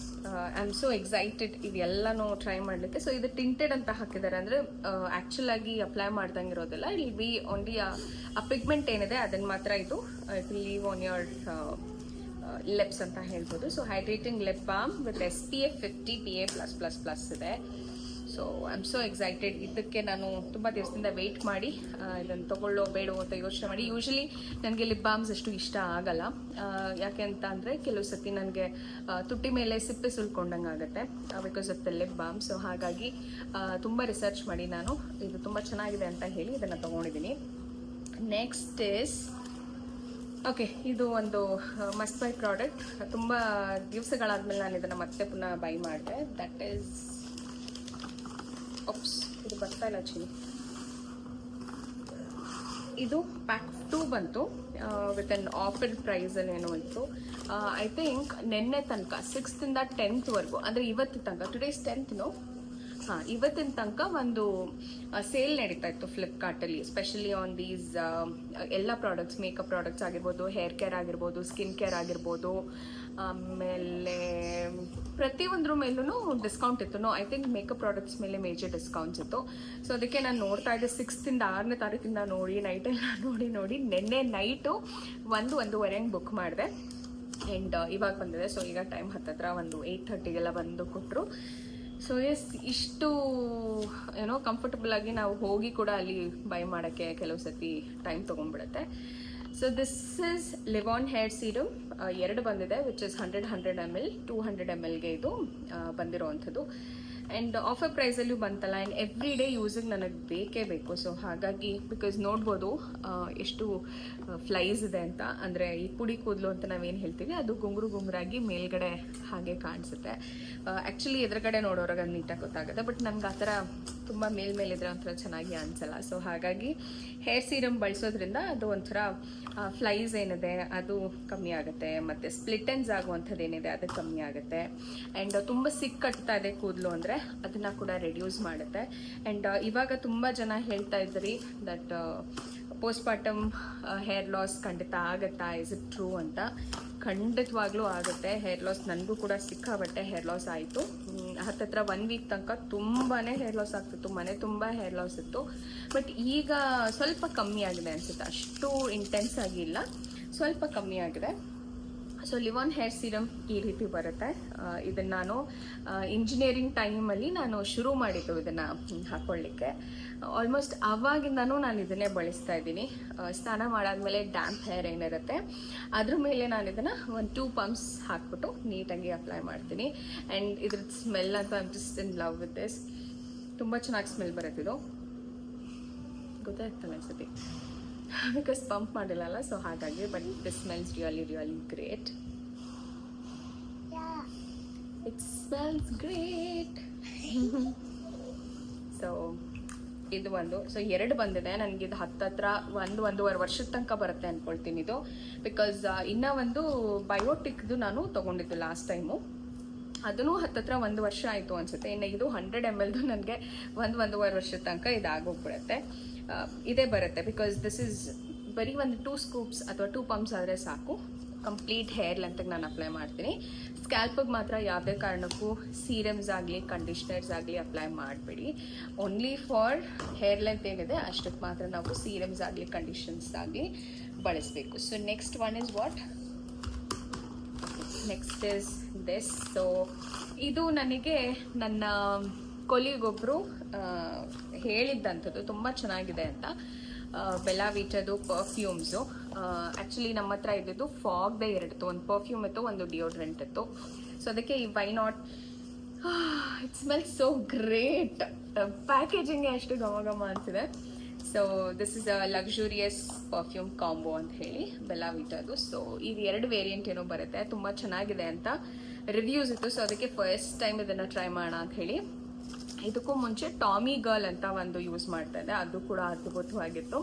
ಐ ಆಮ್ ಸೋ ಎಕ್ಸೈಟೆಡ್ ಇದೆಲ್ಲನೂ ಟ್ರೈ ಮಾಡಲಿಕ್ಕೆ. ಸೊ ಇದು ಟಿಂಟೆಡ್ ಅಂತ ಹಾಕಿದ್ದಾರೆ, ಅಂದರೆ ಆ್ಯಕ್ಚುಲ್ ಆಗಿ ಅಪ್ಲೈ ಮಾಡ್ದಂಗೆ ಇರೋದಿಲ್ಲ. ಇಲ್ ಬಿ ಓನ್ಲಿ ಆ ಪಿಗ್ಮೆಂಟ್ ಏನಿದೆ ಅದನ್ನು ಮಾತ್ರ ಇದು it will leave on your lips ಅಂತ ಹೇಳ್ಬೋದು. So hydrating lip balm with SPF 50 PA+++ ಇದೆ. So I am so excited. ಇದಕ್ಕೆ ನಾನು ತುಂಬ ದಿವಸದಿಂದ ವೆಯ್ಟ್ ಮಾಡಿ ಇದನ್ನು ತೊಗೊಳ್ಳೋ ಬೇಡೋ ಅಂತ ಯೋಚನೆ ಮಾಡಿ. ಯೂಶಲಿ ನನಗೆ ಲಿಪ್ ಬಾಮ್ಸ್ ಅಷ್ಟು ಇಷ್ಟ ಆಗಲ್ಲ. ಯಾಕೆ ಅಂತ ಅಂದರೆ ಕೆಲವು ಸತಿ ನನಗೆ ತುಟಿ ಮೇಲೆ ಸಿಪ್ಪೆ ಸುಲ್ಕೊಂಡಂಗೆ ಆಗುತ್ತೆ because of the lip balm. So ಹಾಗಾಗಿ ತುಂಬ ರಿಸರ್ಚ್ ಮಾಡಿ ನಾನು ಇದು ತುಂಬ ಚೆನ್ನಾಗಿದೆ ಅಂತ ಹೇಳಿ ಇದನ್ನು ತೊಗೊಂಡಿದ್ದೀನಿ. ನೆಕ್ಸ್ಟ್ ಇಸ್ ಓಕೆ, ಇದು ಒಂದು ಮಸ್ಟ್ ಬೈ ಪ್ರಾಡಕ್ಟ್. ತುಂಬ ದಿವಸಗಳಾದ್ಮೇಲೆ ನಾನು ಇದನ್ನು ಮತ್ತೆ ಪುನಃ ಬೈ ಮಾಡಿದೆ. ದಟ್ ಈಸ್ ಇದು ಬರ್ತಾ ಇಲ್ಲ ಚಿನಿ. ಇದು ಪ್ಯಾಕ್ 2 ಬಂತು ವಿತ್ ಅನ್ ಆಫರ್ ಪ್ರೈಸಲ್ಲಿ ಏನೋ ಇತ್ತು. ಐ ಥಿಂಕ್ ನಿನ್ನೆ ತನಕ 6th ಇಂದ 10th ವರೆಗೂ, ಅಂದರೆ ಇವತ್ತು ತನಕ, ಟುಡೇಸ್ 10th ಇವತ್ತಿನ ತನಕ ಒಂದು ಸೇಲ್ ನಡೀತಾ ಇತ್ತು ಫ್ಲಿಪ್ಕಾರ್ಟಲ್ಲಿ, ಸ್ಪೆಷಲಿ ಆನ್ ದೀಸ್ ಎಲ್ಲ ಪ್ರಾಡಕ್ಟ್ಸ್, ಮೇಕಪ್ ಪ್ರಾಡಕ್ಟ್ಸ್ ಆಗಿರ್ಬೋದು, ಹೇರ್ ಕೇರ್ ಆಗಿರ್ಬೋದು, ಸ್ಕಿನ್ ಕೇರ್ ಆಗಿರ್ಬೋದು, ಆಮೇಲೆ ಪ್ರತಿಯೊಂದ್ರ ಮೇಲೂ ಡಿಸ್ಕೌಂಟ್ ಇತ್ತು. ಐ ಥಿಂಕ್ ಮೇಕಪ್ ಪ್ರಾಡಕ್ಟ್ಸ್ ಮೇಲೆ ಮೇಜರ್ ಡಿಸ್ಕೌಂಟ್ಸ್ ಇತ್ತು. ಸೊ ಅದಕ್ಕೆ ನಾನು ನೋಡ್ತಾ ಇದ್ದೆ 6th ಇಂದ 6ನೇ ತಾರೀಕಿಂದ ನೋಡಿ ನೈಟೆಲ್ಲ ನೋಡಿ ನಿನ್ನೆ ನೈಟು 1-1:30 ಬುಕ್ ಮಾಡಿದೆ. ಆ್ಯಂಡ್ ಇವಾಗ ಬಂದಿದೆ. ಸೊ ಈಗ ಟೈಮ್ ಹತ್ತತ್ರ ಒಂದು 8:30ಗೆಲ್ಲ ಬಂದು ಕೊಟ್ಟರು. ಸೊ ಇಷ್ಟು ಏನೋ ಕಂಫರ್ಟಬಲ್ ಆಗಿ ನಾವು ಹೋಗಿ ಕೂಡ ಅಲ್ಲಿ ಬೈ ಮಾಡೋಕ್ಕೆ ಕೆಲವು ಸತಿ ಟೈಮ್ ತೊಗೊಂಡ್ಬಿಡುತ್ತೆ. So this is Livon hair serum. 2 ಬಂದಿದೆ, ವಿಚ್ ಇಸ್ 100 ml, 200 mlಗೆ ಇದು ಬಂದಿರೋವಂಥದ್ದು. ಆ್ಯಂಡ್ ಆಫರ್ ಪ್ರೈಸಲ್ಲೂ ಬಂತಲ್ಲ. ಆ್ಯಂಡ್ ಎವ್ರಿ ಡೇ ಯೂಸಿಗೆ ನನಗೆ ಬೇಕೇ ಬೇಕು. ಸೊ ಹಾಗಾಗಿ ಬಿಕಾಸ್ ನೋಡ್ಬೋದು ಎಷ್ಟು ಫ್ಲೈಸ್ ಇದೆ ಅಂತ. ಅಂದರೆ ಈ ಪುಡಿ ಕೂದಲು ಅಂತ ನಾವೇನು ಹೇಳ್ತೀವಿ ಅದು ಗುಂಗುರಾಗಿ ಮೇಲ್ಗಡೆ ಹಾಗೆ ಕಾಣಿಸುತ್ತೆ. ಆ್ಯಕ್ಚುಲಿ ಎದುರುಗಡೆ ನೋಡೋರಾಗ ಅದು ನೀಟಾಗಿ ಗೊತ್ತಾಗುತ್ತೆ. ಬಟ್ ನನಗೆ ಆ ಥರ ತುಂಬ ಮೇಲಿದ್ರೆ ಒಂಥರ ಚೆನ್ನಾಗಿ ಅನಿಸಲ್ಲ. ಸೊ ಹಾಗಾಗಿ ಹೇರ್ ಸೀರಮ್ ಬಳಸೋದ್ರಿಂದ ಅದು ಒಂಥರ ಫ್ಲೈಸ್ ಏನಿದೆ ಅದು ಕಮ್ಮಿ ಆಗುತ್ತೆ, ಮತ್ತು ಸ್ಪ್ಲಿಟ್ ಎಂಡ್ಸ್ ಆಗುವಂಥದ್ದು ಏನಿದೆ ಅದು ಕಮ್ಮಿ ಆಗುತ್ತೆ. ಆ್ಯಂಡ್ ತುಂಬ ಕಟ್ತಾ ಇದೆ ಕೂದಲು ಅಂದರೆ ಅದನ್ನು ಕೂಡ ರೆಡ್ಯೂಸ್ ಮಾಡುತ್ತೆ. ಆ್ಯಂಡ್ ಇವಾಗ ತುಂಬ ಜನ ಹೇಳ್ತಾ ಇದ್ರಿ ದಟ್ ಪೋಸ್ಟ್ಪಾರ್ಟಮ್ ಹೇರ್ ಲಾಸ್ ಖಂಡಿತ ಆಗುತ್ತಾ, ಇಸ್ ಇಟ್ ಟ್ರೂ ಅಂತ. ಖಂಡಿತವಾಗ್ಲೂ ಆಗುತ್ತೆ. ಹೇರ್ ಲಾಸ್ ನನಗೂ ಕೂಡ ಸಿಕ್ಕಾಬಟ್ಟೆ ಹೇರ್ ಲಾಸ್ ಆಯಿತು. ಹತ್ತತ್ರ 1 ವೀಕ್ ತನಕ ತುಂಬಾ ಹೇರ್ ಲಾಸ್ ಆಗ್ತಿತ್ತು, ಮನೆ ತುಂಬ ಹೇರ್ ಲಾಸ್ ಇತ್ತು. ಬಟ್ ಈಗ ಸ್ವಲ್ಪ ಕಮ್ಮಿ ಆಗಿದೆ ಅನಿಸುತ್ತೆ, ಅಷ್ಟು ಇಂಟೆನ್ಸ್ ಆಗಿಲ್ಲ, ಸ್ವಲ್ಪ ಕಮ್ಮಿ ಆಗಿದೆ. ಸೊ ಲಿವಾನ್ ಹೇರ್ ಸೀರಮ್ ಈ ರೀತಿ ಬರುತ್ತೆ. ಇದನ್ನು ನಾನು ಇಂಜಿನಿಯರಿಂಗ್ ಟೈಮಲ್ಲಿ ನಾನು ಶುರು ಮಾಡಿದ್ದು ಇದನ್ನು ಹಾಕ್ಕೊಳ್ಳಿಕ್ಕೆ. ಆಲ್ಮೋಸ್ಟ್ ಆವಾಗಿಂದನೂ ನಾನು ಇದನ್ನೇ ಬಳಸ್ತಾ ಇದ್ದೀನಿ. ಸ್ನಾನ ಮಾಡಾದ್ಮೇಲೆ ಡ್ಯಾಂಪ್ ಹೇರ್ ಏನಿರುತ್ತೆ ಅದ್ರ ಮೇಲೆ ನಾನು ಇದನ್ನು 1-2 ಪಂಪ್ಸ್ ಹಾಕ್ಬಿಟ್ಟು ನೀಟಾಗಿ ಅಪ್ಲೈ ಮಾಡ್ತೀನಿ. ಆ್ಯಂಡ್ ಇದ್ರದ್ದು ಸ್ಮೆಲ್ ಅಂತ I am just in love with this. ತುಂಬ ಚೆನ್ನಾಗಿ ಸ್ಮೆಲ್ ಬರುತ್ತೆ ಇದು, ಗೊತ್ತಾಗ್ತದೆ ಅನ್ಸುತ್ತೆ ಬಿಕಾಸ್ ಪಂಪ್ ಮಾಡಿಲ್ಲಲ್ಲ. ಸೊ ಹಾಗಾಗಿ but this smells really great. It smells great. So ಇದು ಒಂದು. ಸೊ 2 ಬಂದಿದೆ ನನಗಿದು. ಹತ್ತತ್ರ 1-1.5 ವರ್ಷದ ತನಕ ಬರುತ್ತೆ ಅಂದ್ಕೊಳ್ತೀನಿ ಇದು. ಬಿಕಾಸ್ ಇನ್ನೂ ಒಂದು ಬಯೋಟಿಕ್ದು ನಾನು ತೊಗೊಂಡಿದ್ದು ಲಾಸ್ಟ್ ಟೈಮು, ಅದೂ ಹತ್ತತ್ರ 1 ವರ್ಷ ಆಯಿತು ಅನಿಸುತ್ತೆ. ಇನ್ನು ಇದು 100 mlದು ನನಗೆ 1-1.5 ವರ್ಷದ ತನಕ ಇದಾಗೋಗ್ಬಿಡುತ್ತೆ. ಇದೇ ಬರುತ್ತೆ ಬಿಕಾಸ್ ದಿಸ್ ಇಸ್ ಬರೀ ಒಂದು 2 ಸ್ಕೂಪ್ಸ್ ಅಥವಾ 2 ಪಂಪ್ಸ್ ಆದರೆ ಸಾಕು. ಕಂಪ್ಲೀಟ್ ಹೇರ್ ಲೆಂತ್ಗೆ ನಾನು ಅಪ್ಲೈ ಮಾಡ್ತೀನಿ. ಸ್ಕ್ಯಾಲ್ಪಿಗೆ ಮಾತ್ರ ಯಾವುದೇ ಕಾರಣಕ್ಕೂ ಸೀರಮ್ಸ್ ಆಗಲಿ ಕಂಡೀಷ್ನರ್ಸ್ ಆಗಲಿ ಅಪ್ಲೈ ಮಾಡಬೇಡಿ. ಓನ್ಲಿ ಫಾರ್ ಹೇರ್ ಲೆಂತ್ ಏನಿದೆ ಅಷ್ಟಕ್ಕೆ ಮಾತ್ರ ನಾವು ಸೀರಮ್ಸ್ ಆಗಲಿ ಕಂಡೀಷನ್ಸ್ ಆಗಲಿ ಬಳಸಬೇಕು. So next one is what? Next is this. So ಇದು ನನಗೆ ನನ್ನ ಕೊಲಿಗೊಬ್ಬರು ಹೇಳಿದ್ದಂಥದ್ದು, ತುಂಬ ಚೆನ್ನಾಗಿದೆ ಅಂತ. ಬೆಲ್ಲಾ ವಿಟಾದು ಪರ್ಫ್ಯೂಮ್ಸು. ಆ್ಯಕ್ಚುಲಿ ನಮ್ಮ ಹತ್ರ ಇದ್ದಿದ್ದು ಫಾಗ್ದೇ 2 ಇತ್ತು, ಒಂದು ಪರ್ಫ್ಯೂಮ್ ಇತ್ತು, ಒಂದು ಡಿಯೋಡ್ರೆಂಟ್ ಇತ್ತು. ಸೊ ಅದಕ್ಕೆ ಈ why not, it smells so great. ಪ್ಯಾಕೇಜಿಂಗೇ ಅಷ್ಟು ಘಮ ಅನಿಸಿದೆ. So this is a luxurious perfume combo ಅಂತ ಹೇಳಿ ಬೆಲ್ಲಾ ವಿಟಾದು. ಸೊ ಇದು 2 ವೇರಿಯಂಟ್ ಏನೋ ಬರುತ್ತೆ, ತುಂಬ ಚೆನ್ನಾಗಿದೆ ಅಂತ ರಿವ್ಯೂಸ್ ಇತ್ತು. ಸೊ ಅದಕ್ಕೆ ಫಸ್ಟ್ ಟೈಮ್ ಇದನ್ನು ಟ್ರೈ ಮಾಡೋಣ ಅಂತ ಹೇಳಿ. ಇದಕ್ಕೂ ಮುಂಚೆ ಟಾಮಿ ಗರ್ಲ್ ಅಂತ ಒಂದು ಯೂಸ್ ಮಾಡ್ತಾ ಇದ್ದೆ, ಅದು ಕೂಡ ಅದ್ಭುತವಾಗಿತ್ತು.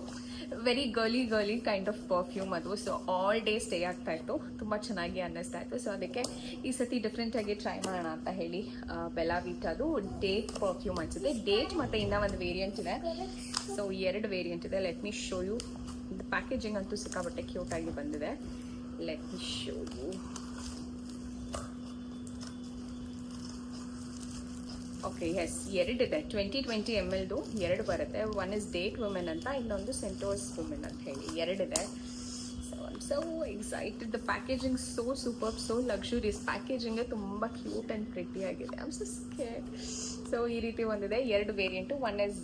Very girly kind of perfume ಅದು. ಸೊ ಆಲ್ ಡೇ ಸ್ಟೇ ಆಗ್ತಾ ಇತ್ತು, ತುಂಬ ಚೆನ್ನಾಗಿ ಅನ್ನಿಸ್ತಾ ಇತ್ತು. ಸೊ ಅದಕ್ಕೆ ಈ ಸತಿ ಡಿಫ್ರೆಂಟಾಗಿ ಟ್ರೈ ಮಾಡೋಣ ಅಂತ ಹೇಳಿ ಬೆಲ್ಲಾ ವಿಟಾದು ಡೇಟ್ ಪರ್ಫ್ಯೂಮ್ ಅನ್ಸುತ್ತೆ. ಡೇಟ್ ಮತ್ತು ಇನ್ನೂ ಒಂದು ವೇರಿಯಂಟ್ ಇದೆ. ಸೊ 2 ವೇರಿಯಂಟ್ ಇದೆ. Let me show you. Packaging ಅಂತೂ ಸಿಕ್ಕಾಪಟ್ಟೆ ಕ್ಯೂಟ್ ಆಗಿ ಬಂದಿದೆ. Let me show you. Okay, yes, 2 ಇದೆ. 20 ml 2 ಬರುತ್ತೆ. ಒನ್ ಇಸ್ ಡೇಟ್ ವುಮೆನ್ ಅಂತ, ಇನ್ನೊಂದು ಸೆಂಟೋಸ್ ವುಮೆನ್ ಅಂತ ಹೇಳಿ 2 ಇದೆ. So I am so excited. The packaging so super, so luxurious. ಪ್ಯಾಕೇಜಿಂಗೇ ತುಂಬ ಕ್ಯೂಟ್ ಆ್ಯಂಡ್ ಪ್ರಿಟಿ ಆಗಿದೆ. I am so scared. So ಈ ರೀತಿ ಒಂದಿದೆ. 2 ವೇರಿಯಂಟು. ಒನ್ ಇಸ್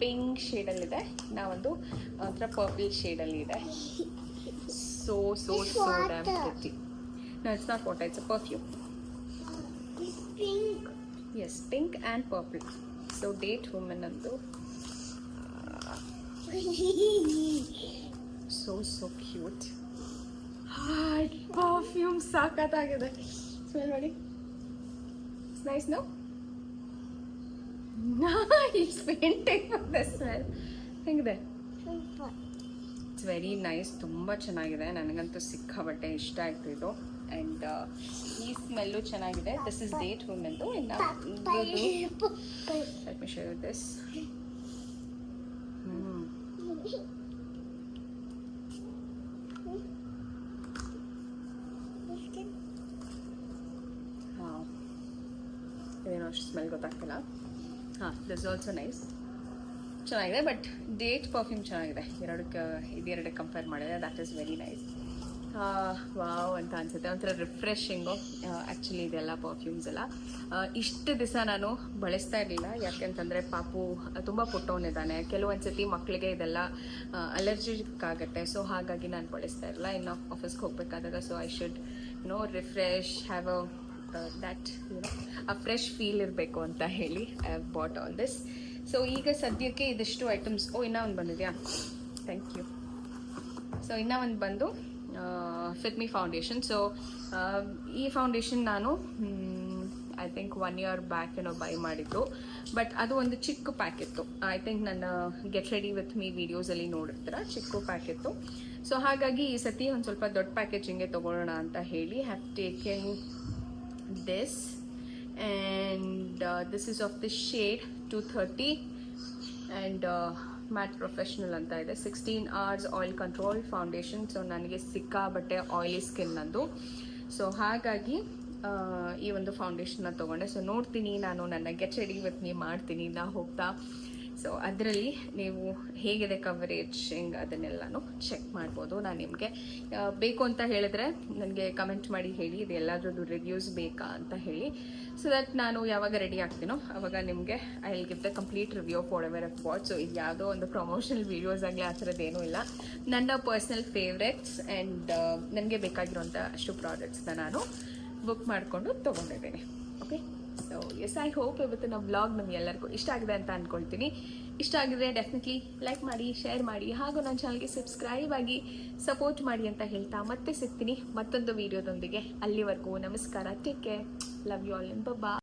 ಪಿಂಕ್ ಶೇಡಲ್ಲಿದೆ, ನಾವೊಂದು ಒಂಥರ ಪರ್ಪಲ್ ಶೇಡಲ್ಲಿ ಇದೆ. So damn pretty. No, it's not water, it's a perfume. Yes, pink and purple. So date woman andu. So cute. Perfume sakatagide. Smell ಮಾಡಿ. It's nice, no? Nice painting for the smell. ಹೆಂಗಿದೆ? It's very nice. ತುಂಬ ಚೆನ್ನಾಗಿದೆ. ನನಗಂತೂ ಸಿಕ್ಕಾಪಟ್ಟೆ ಇಷ್ಟ ಆಯ್ತು ಇದು. And ಈ ಸ್ಮೆಲ್ಲು ಚೆನ್ನಾಗಿದೆ. ದಿಸ್ ಇಸ್ ಡೇಟ್ ವುಮೆನ್ದು. ಇನ್ನು let me show you this. ಹಾಂ, ಇದೇನೋ ಅಷ್ಟು ಸ್ಮೆಲ್ ಗೊತ್ತಾಗ್ತಿಲ್ಲ. ಹಾಂ, ದಿಸ್ ಆಲ್ಸೋ ನೈಸ್, ಚೆನ್ನಾಗಿದೆ. ಬಟ್ ಡೇಟ್ ಪರ್ಫ್ಯೂಮ್ ಚೆನ್ನಾಗಿದೆ. ಇದೆರಡಕ್ಕೆ ಕಂಪೇರ್ ಮಾಡಿದ್ರೆ that is very nice. Wow ಅಂತ ಅನ್ಸುತ್ತೆ. ಒಂಥರ ರಿಫ್ರೆಶಿಂಗು ಆ್ಯಕ್ಚುಲಿ ಇದೆಲ್ಲ ಪರ್ಫ್ಯೂಮ್ಸ್ ಎಲ್ಲ. ಇಷ್ಟು ದಿವಸ ನಾನು ಬಳಸ್ತಾ ಇರಲಿಲ್ಲ, ಯಾಕೆಂತಂದರೆ ಪಾಪು ತುಂಬ ಪುಟ್ಟವನಿದ್ದಾನೆ. ಕೆಲವೊಂದು ಸತಿ ಮಕ್ಕಳಿಗೆ ಇದೆಲ್ಲ ಅಲರ್ಜಿಕ್ ಆಗುತ್ತೆ. ಸೊ ಹಾಗಾಗಿ ನಾನು ಬಳಸ್ತಾ ಇರಲಿಲ್ಲ. ಇನ್ನು ಆಫೀಸ್ಗೆ ಹೋಗ್ಬೇಕಾದಾಗ so I should refresh, have that ಆ ಫ್ರೆಶ್ ಫೀಲ್ ಇರಬೇಕು ಅಂತ ಹೇಳಿ I have bought all this. So ಈಗ ಸದ್ಯಕ್ಕೆ ಇದಿಷ್ಟು ಐಟಮ್ಸ್. ಇನ್ನೂ ಒಂದು ಬಂದಿದೆಯಾ? Thank you. ಸೊ ಇನ್ನೂ ಒಂದು ಬಂದು ಫಿಟ್ ಮಿ ಫೌಂಡೇಶನ್. ಸೊ ಈ ಫೌಂಡೇಶನ್ ನಾನು ಐ ಥಿಂಕ್ 1 year ಬ್ಯಾಕ್ ಏನೋ ಬೈ ಮಾಡಿದ್ದು. ಬಟ್ ಅದು ಒಂದು ಚಿಕ್ಕ ಪ್ಯಾಕ್ ಇತ್ತು. ಐ ಥಿಂಕ್ ನನ್ನ ಗೆಟ್ ರೆಡಿ ವಿತ್ ಮೀ ವಿಡಿಯೋಸಲ್ಲಿ ನೋಡಿರ್ತೀರ, ಚಿಕ್ಕ ಪ್ಯಾಕ್ ಇತ್ತು. ಸೊ ಹಾಗಾಗಿ ಈ ಸತಿ ಒಂದು ಸ್ವಲ್ಪ ದೊಡ್ಡ ಪ್ಯಾಕೇಜಿಂಗೆ ತೊಗೊಳ್ಳೋಣ ಅಂತ ಹೇಳಿ have taken this. And this is of the shade 230 and matte professional ಅಂತ ಇದೆ. 16 hours oil control foundation. So ನನಗೆ ಸಿಕ್ಕಾಬಟ್ಟೆ ಆಯಿಲಿ ಸ್ಕಿನ್ ನಂದು. ಸೊ ಹಾಗಾಗಿ ಈ ಒಂದು ಫೌಂಡೇಶನ್ನ ತೊಗೊಂಡೆ. ಸೊ ನೋಡ್ತೀನಿ, ನಾನು ನನ್ನ ಗೆಟ್ ರೆಡಿ ವಿತ್ ಮೀ ಮಾಡ್ತೀನಿ ನಾ ಹೋಗ್ತಾ. ಸೊ ಅದರಲ್ಲಿ ನೀವು ಹೇಗಿದೆ ಕವರೇಜ್ ಹಿಂಗೆ ಅದನ್ನೆಲ್ಲನೂ ಚೆಕ್ ಮಾಡ್ಬೋದು. ನಾನು ನಿಮಗೆ ಬೇಕು ಅಂತ ಹೇಳಿದ್ರೆ ನನಗೆ ಕಮೆಂಟ್ ಮಾಡಿ ಹೇಳಿ, ಇದು ಎಲ್ಲಾದ್ರದ್ದು ರಿವ್ಯೂಸ್ ಬೇಕಾ ಅಂತ ಹೇಳಿ. ಸೊ ದಟ್ ನಾನು ಯಾವಾಗ ರೆಡಿ ಆಗ್ತೀನೋ ಆವಾಗ ನಿಮಗೆ I will give the complete review of what ever I bought. So ಇದು ಯಾವುದೋ ಒಂದು ಪ್ರಮೋಷನಲ್ ವೀಡಿಯೋಸ್ ಆಗಲಿ ಆ ಥರದ್ದೇನೂ ಇಲ್ಲ. ನನ್ನ ಪರ್ಸ್ನಲ್ ಫೇವ್ರೆಟ್ಸ್ ಆ್ಯಂಡ್ ನನಗೆ ಬೇಕಾಗಿರೋಂಥ ಅಷ್ಟು ಪ್ರಾಡಕ್ಟ್ಸ್ನ ನಾನು ಬುಕ್ ಮಾಡಿಕೊಂಡು ತೊಗೊಂಡಿದ್ದೀನಿ. Okay, so yes, I hope ಇವತ್ತಿನ ವ್ಲಾಗ್ ನಮಗೆಲ್ಲರಿಗೂ ಇಷ್ಟ ಆಗಿದೆ ಅಂತ ಅಂದ್ಕೊಳ್ತೀನಿ. ಇಷ್ಟ ಆಗಿದ್ರೆ ಡೆಫಿನೆಟ್ಲಿ ಲೈಕ್ ಮಾಡಿ, ಶೇರ್ ಮಾಡಿ, ಹಾಗೂ ನನ್ನ ಚಾನಲ್ಗೆ ಸಬ್ಸ್ಕ್ರೈಬ್ ಆಗಿ ಸಪೋರ್ಟ್ ಮಾಡಿ ಅಂತ ಹೇಳ್ತಾ ಮತ್ತೆ ಸಿಗ್ತೀನಿ ಮತ್ತೊಂದು ವಿಡಿಯೋದೊಂದಿಗೆ. ಅಲ್ಲಿವರೆಗೂ ನಮಸ್ಕಾರ. Take care. Love you all. By.